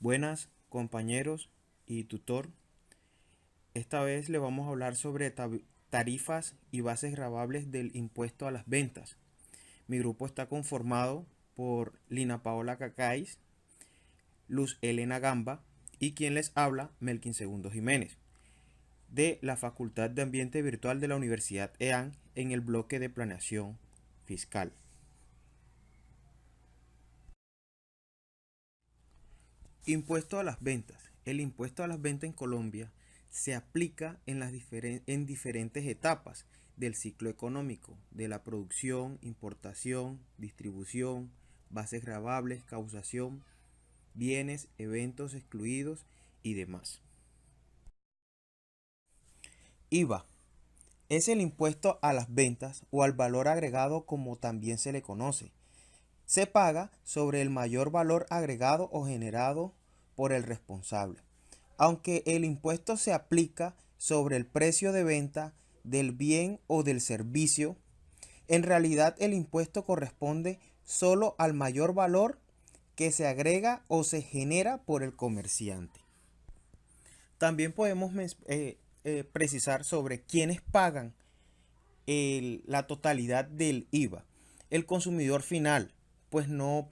Buenas compañeros y tutor. Esta vez le vamos a hablar sobre tarifas y bases gravables del impuesto a las ventas. Mi grupo está conformado por Lina Paola Cacáis, Luz Elena Gamba y quien les habla, Melkin Segundo Jiménez, de la Facultad de Ambiente Virtual de la Universidad EAN en el bloque de planeación fiscal. Impuesto a las ventas. El impuesto a las ventas en Colombia se aplica en diferentes etapas del ciclo económico, de la producción, importación, distribución, bases gravables, causación, bienes, eventos excluidos y demás. IVA es el impuesto a las ventas o al valor agregado, como también se le conoce. Se paga sobre el mayor valor agregado o generado por el responsable. Aunque el impuesto se aplica sobre el precio de venta del bien o del servicio, en realidad el impuesto corresponde solo al mayor valor que se agrega o se genera por el comerciante. También podemos precisar sobre quiénes pagan la totalidad del IVA. El consumidor final, pues no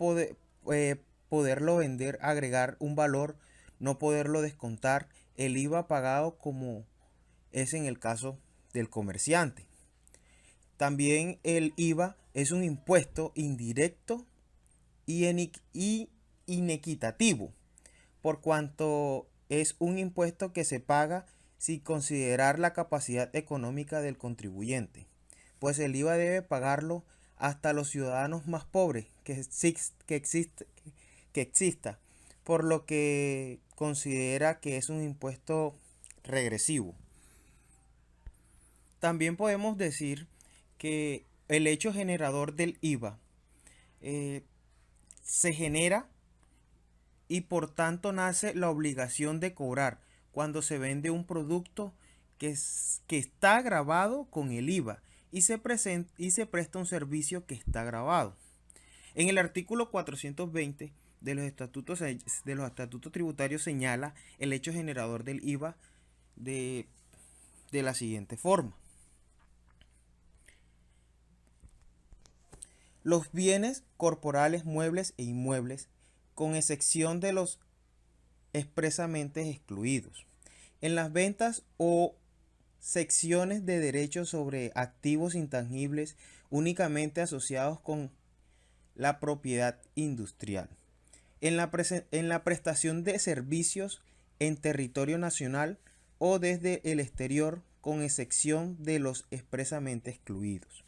poderlo vender, agregar un valor, no poderlo descontar, el IVA pagado como es en el caso del comerciante. También el IVA es un impuesto indirecto y inequitativo, por cuanto es un impuesto que se paga sin considerar la capacidad económica del contribuyente, pues el IVA debe pagarlo hasta los ciudadanos más pobres que exista, por lo que considera que es un impuesto regresivo. También podemos decir que el hecho generador del IVA eh, se genera y por tanto nace la obligación de cobrar cuando se vende un producto que está grabado con el IVA y se presta un servicio que está grabado. En el artículo 420 de los estatutos tributarios señala el hecho generador del IVA de la siguiente forma. Los bienes corporales, muebles e inmuebles, con excepción de los expresamente excluidos. En las ventas o secciones de derechos sobre activos intangibles únicamente asociados con la propiedad industrial. En la prestación de servicios en territorio nacional o desde el exterior, con excepción de los expresamente excluidos.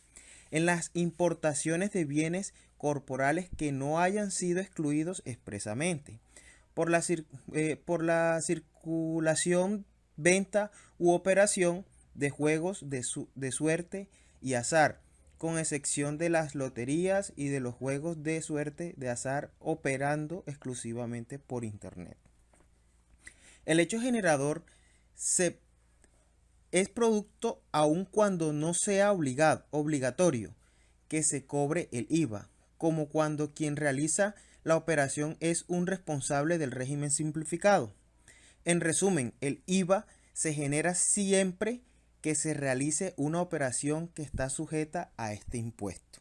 En las importaciones de bienes corporales que no hayan sido excluidos expresamente. Por la circulación, venta u operación de juegos de suerte y azar, con excepción de las loterías y de los juegos de suerte de azar operando exclusivamente por Internet. El hecho generador es producto aun cuando no sea obligatorio que se cobre el IVA, como cuando quien realiza la operación es un responsable del régimen simplificado. En resumen, el IVA se genera siempre que se realice una operación que está sujeta a este impuesto.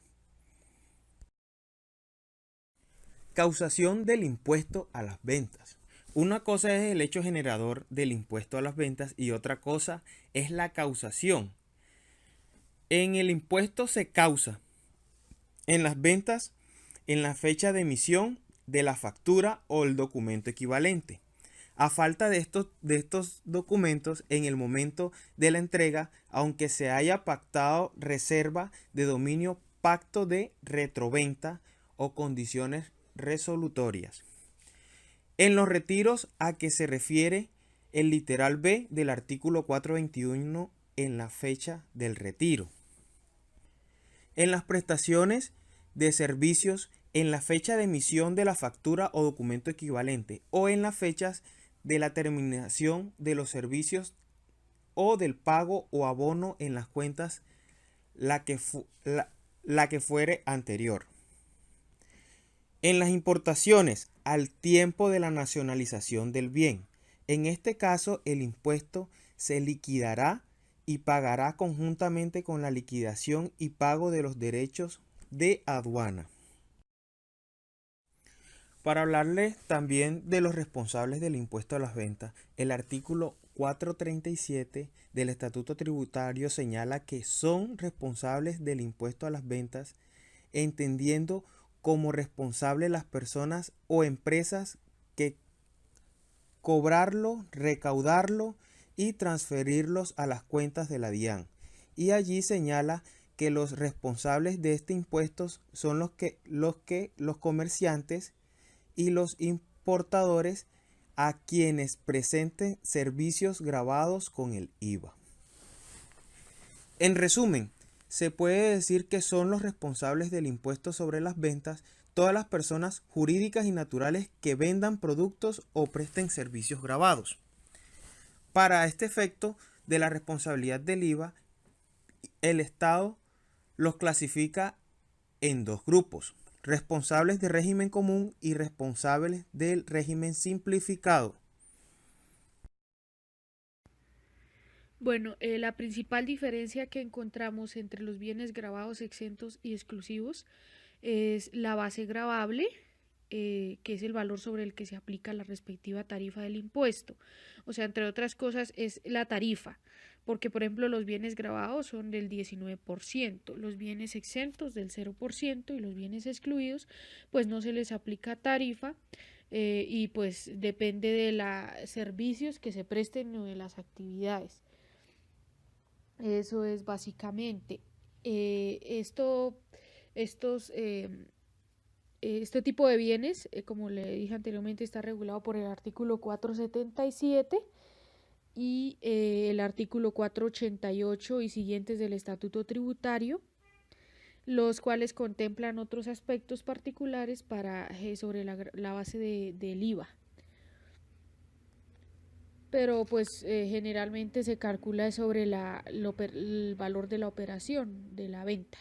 Causación del impuesto a las ventas. Una cosa es el hecho generador del impuesto a las ventas y otra cosa es la causación. En el impuesto se causa en las ventas en la fecha de emisión de la factura o el documento equivalente. A falta de estos documentos en el momento de la entrega, aunque se haya pactado reserva de dominio, pacto de retroventa o condiciones resolutorias. En los retiros a que se refiere el literal B del artículo 421 en la fecha del retiro. En las prestaciones de servicios en la fecha de emisión de la factura o documento equivalente o en las fechas de la terminación de los servicios o del pago o abono en las cuentas la que fuere anterior. En las importaciones al tiempo de la nacionalización del bien. En este caso, el impuesto se liquidará y pagará conjuntamente con la liquidación y pago de los derechos de aduana. Para hablarles también de los responsables del impuesto a las ventas, el artículo 437 del Estatuto Tributario señala que son responsables del impuesto a las ventas, entendiendo como responsables las personas o empresas que cobrarlo, recaudarlo y transferirlos a las cuentas de la DIAN. Y allí señala que los responsables de este impuesto son los comerciantes y los importadores a quienes presenten servicios grabados con el IVA. En resumen, se puede decir que son los responsables del impuesto sobre las ventas todas las personas jurídicas y naturales que vendan productos o presten servicios grabados. Para este efecto de la responsabilidad del IVA, el Estado los clasifica en dos grupos: responsables de régimen común y responsables del régimen simplificado. Bueno, la principal diferencia que encontramos entre los bienes grabados exentos y exclusivos es la base gravable, que es el valor sobre el que se aplica la respectiva tarifa del impuesto. O sea, entre otras cosas, es la tarifa, porque por ejemplo los bienes grabados son del 19%, los bienes exentos del 0% y los bienes excluidos, pues no se les aplica tarifa. Y pues depende de los servicios que se presten o de las actividades. Eso es básicamente. Eh, esto, estos, este tipo de bienes, como le dije anteriormente, está regulado por el artículo 477 y el artículo 488 y siguientes del Estatuto Tributario, los cuales contemplan otros aspectos particulares sobre la base del IVA. Pero pues generalmente se calcula sobre el valor de la operación, de la venta.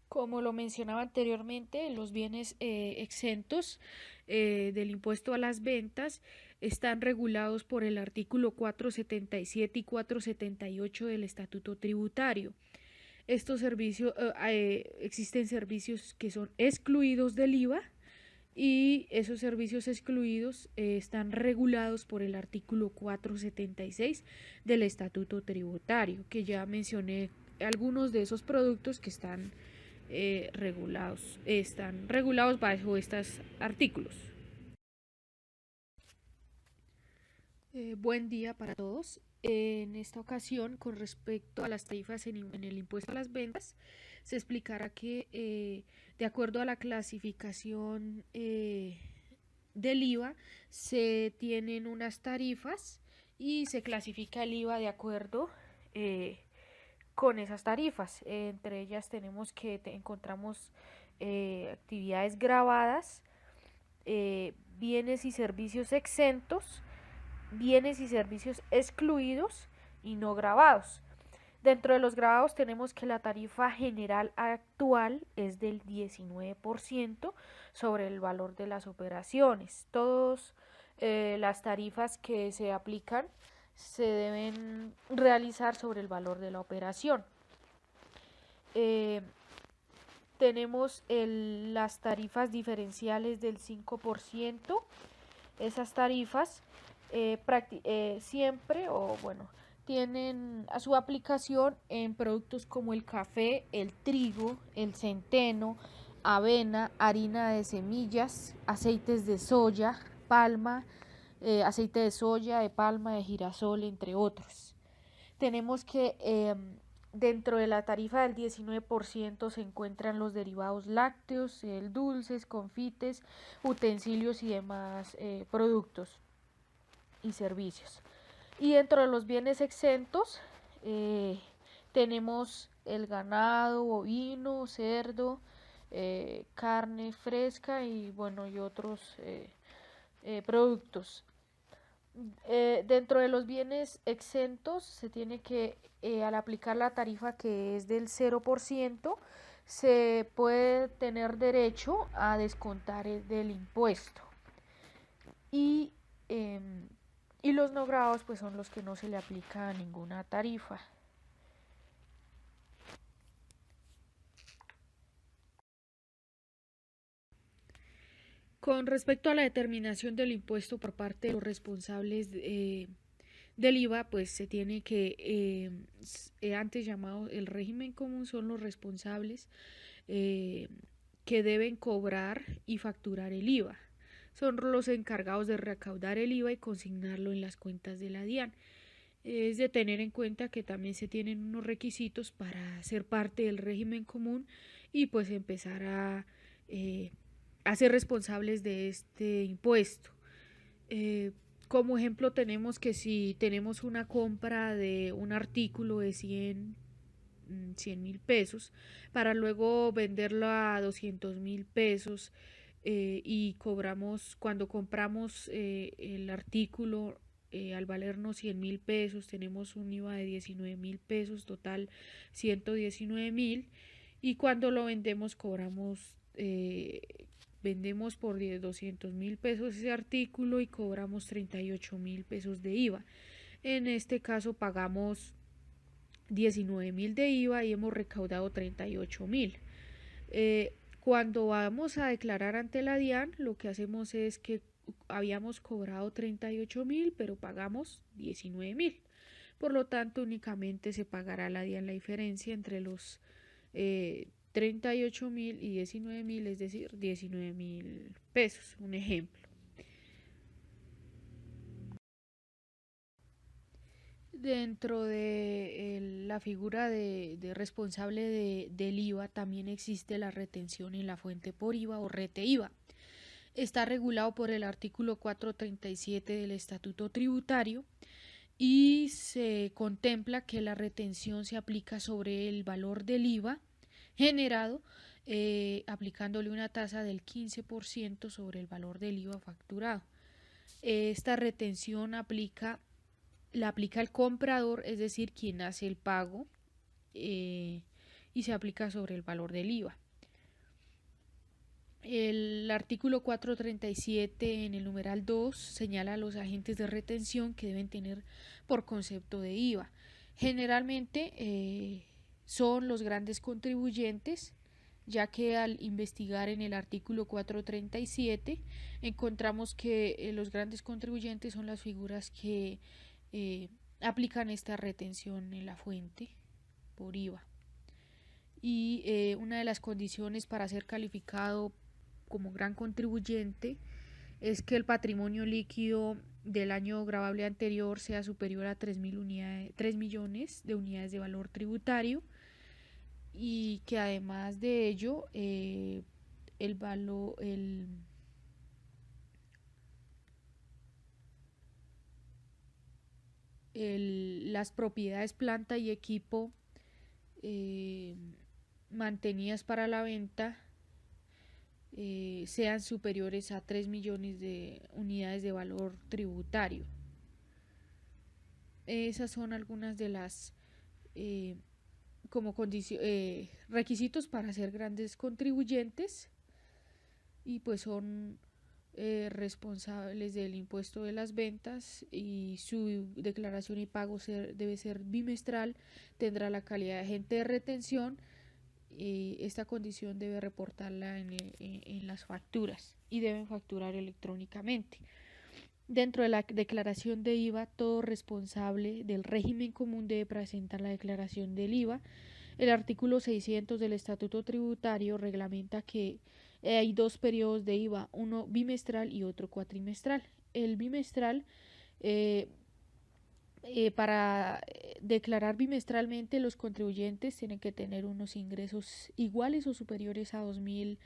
Como lo mencionaba anteriormente, los bienes exentos del impuesto a las ventas están regulados por el artículo 477 y 478 del Estatuto Tributario. Estos servicios, existen servicios que son excluidos del IVA y esos servicios excluidos están regulados por el artículo 476 del Estatuto Tributario, que ya mencioné algunos de esos productos que están regulados bajo estos artículos. Buen día para todos. En esta ocasión, con respecto a las tarifas en el impuesto a las ventas, se explicará que de acuerdo a la clasificación del IVA, se tienen unas tarifas y se clasifica el IVA de acuerdo con esas tarifas. Entre ellas tenemos que encontramos actividades grabadas, bienes y servicios exentos, bienes y servicios excluidos y no grabados. Dentro de los grabados tenemos que la tarifa general actual es del 19% sobre el valor de las operaciones. Todas las tarifas que se aplican se deben realizar sobre el valor de la operación. Tenemos las tarifas diferenciales del 5%. Esas tarifas siempre tienen a su aplicación en productos como el café, el trigo, el centeno, avena, harina de semillas, aceites de soya, palma, aceite de soya, de palma, de girasol, entre otros. Tenemos que dentro de la tarifa del 19% se encuentran los derivados lácteos, dulces, confites, utensilios y demás productos y servicios. Y dentro de los bienes exentos tenemos el ganado, bovino, cerdo, carne fresca y otros productos. Dentro de los bienes exentos se tiene que, al aplicar la tarifa que es del 0%, se puede tener derecho a descontar del impuesto. Y, eh, y los no grabados pues son los que no se le aplica ninguna tarifa. Con respecto a la determinación del impuesto por parte de los responsables del IVA, pues se tiene que, antes llamado el régimen común, son los responsables eh, que deben cobrar y facturar el IVA. Son los encargados de recaudar el IVA y consignarlo en las cuentas de la DIAN. Es de tener en cuenta que también se tienen unos requisitos para ser parte del régimen común y pues empezar a ser responsables de este impuesto. Eh, como ejemplo tenemos que si tenemos una compra de un artículo de 100.000 pesos para luego venderlo a 200.000 pesos y cobramos, cuando compramos el artículo al valernos 100.000 pesos, tenemos un IVA de 19.000 pesos, total 119.000, y cuando lo vendemos cobramos, vendemos por 200.000 pesos ese artículo y cobramos 38.000 pesos de IVA. En este caso pagamos 19.000 de IVA y hemos recaudado 38.000. Cuando vamos a declarar ante la DIAN, lo que hacemos es que habíamos cobrado 38.000, pero pagamos 19.000. Por lo tanto, únicamente se pagará a la DIAN la diferencia entre los 38.000 y 19.000, es decir, 19.000 pesos. Un ejemplo. Dentro de la figura de responsable del IVA también existe la retención en la fuente por IVA o rete IVA. Está regulado por el artículo 437 del Estatuto Tributario y se contempla que la retención se aplica sobre el valor del IVA generado, aplicándole una tasa del 15% sobre el valor del IVA facturado. Esta retención la aplica el comprador, es decir, quien hace el pago, y se aplica sobre el valor del IVA. El artículo 437 en el numeral 2 señala a los agentes de retención que deben tener por concepto de IVA. Generalmente son los grandes contribuyentes, ya que al investigar en el artículo 437 encontramos que los grandes contribuyentes son las figuras que aplican esta retención en la fuente por IVA. Y una de las condiciones para ser calificado como gran contribuyente es que el patrimonio líquido del año gravable anterior sea superior a 3 millones de unidades de valor tributario y que además de ello el valor las propiedades, planta y equipo mantenidas para la venta sean superiores a 3 millones de unidades de valor tributario. Esas son algunas de las como requisitos para ser grandes contribuyentes y pues son responsables del impuesto de las ventas y su declaración y pago debe ser bimestral, tendrá la calidad de agente de retención y esta condición debe reportarla en las facturas y deben facturar electrónicamente. Dentro de la declaración de IVA, todo responsable del régimen común debe presentar la declaración del IVA. El artículo 600 del Estatuto Tributario reglamenta que hay dos periodos de IVA, uno bimestral y otro cuatrimestral. El bimestral, para declarar bimestralmente, los contribuyentes tienen que tener unos ingresos iguales o superiores a 2.000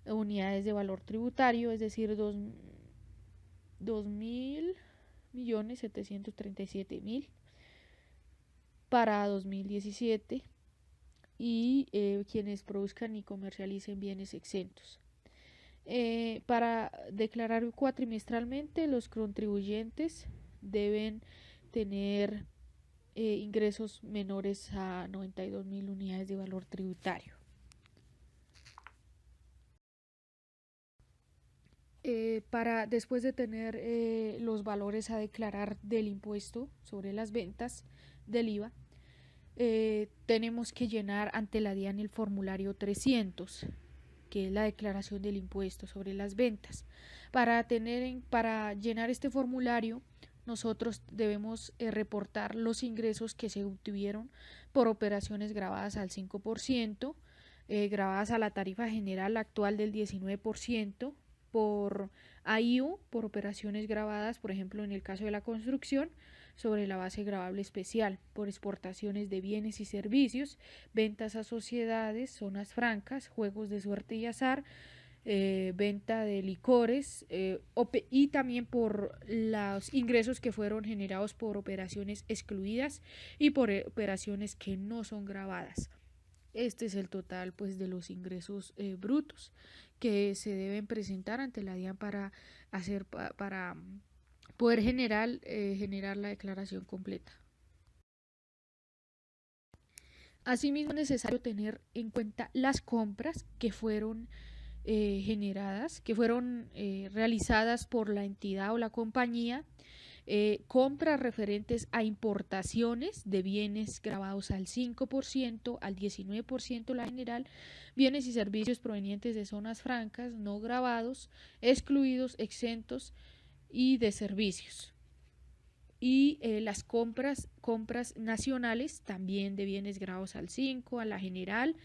unidades de valor tributario, es decir, 2.737.000 para 2017 y quienes produzcan y comercialicen bienes exentos. Para declarar cuatrimestralmente, los contribuyentes deben tener ingresos menores a 92.000 unidades de valor tributario. Para después de tener los valores a declarar del impuesto sobre las ventas del IVA, tenemos que llenar ante la DIAN el formulario 300, que es la declaración del impuesto sobre las ventas. Para llenar este formulario, nosotros debemos reportar los ingresos que se obtuvieron por operaciones grabadas al 5%, grabadas a la tarifa general actual del 19%, por AIU, por operaciones grabadas, por ejemplo, en el caso de la construcción, sobre la base gravable especial, por exportaciones de bienes y servicios, ventas a sociedades, zonas francas, juegos de suerte y azar, venta de licores, y también por los ingresos que fueron generados por operaciones excluidas y por operaciones que no son grabadas. Este es el total, pues, de los ingresos brutos que se deben presentar ante la DIAN para poder generar la declaración completa. Asimismo, es necesario tener en cuenta las compras que fueron que fueron realizadas por la entidad o la compañía, compras referentes a importaciones de bienes grabados al 5%, al 19% la general, bienes y servicios provenientes de zonas francas, no grabados, excluidos, exentos y de servicios. Y las compras nacionales también de bienes grabados al 5, a la general,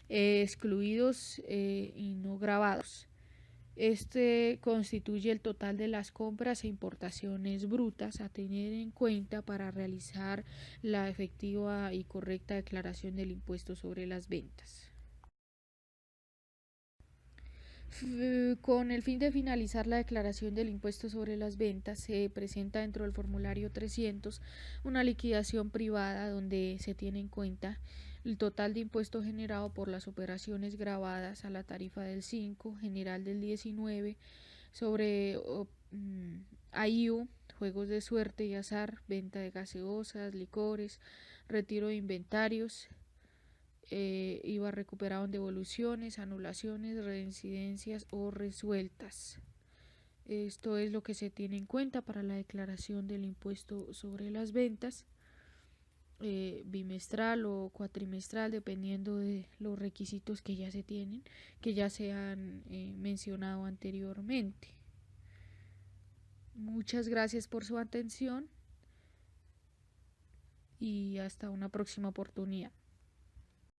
excluidos y no grabados. Este constituye el total de las compras e importaciones brutas a tener en cuenta para realizar la efectiva y correcta declaración del impuesto sobre las ventas. Con el fin de finalizar la declaración del impuesto sobre las ventas, se presenta dentro del formulario 300 una liquidación privada donde se tiene en cuenta el total de impuesto generado por las operaciones grabadas a la tarifa del 5, general del 19, sobre AIU, juegos de suerte y azar, venta de gaseosas, licores, retiro de inventarios, IVA recuperado en devoluciones, anulaciones, reincidencias o resueltas. Esto es lo que se tiene en cuenta para la declaración del impuesto sobre las ventas, bimestral o cuatrimestral, dependiendo de los requisitos que ya se tienen, que ya se han mencionado anteriormente. Muchas gracias por su atención y hasta una próxima oportunidad.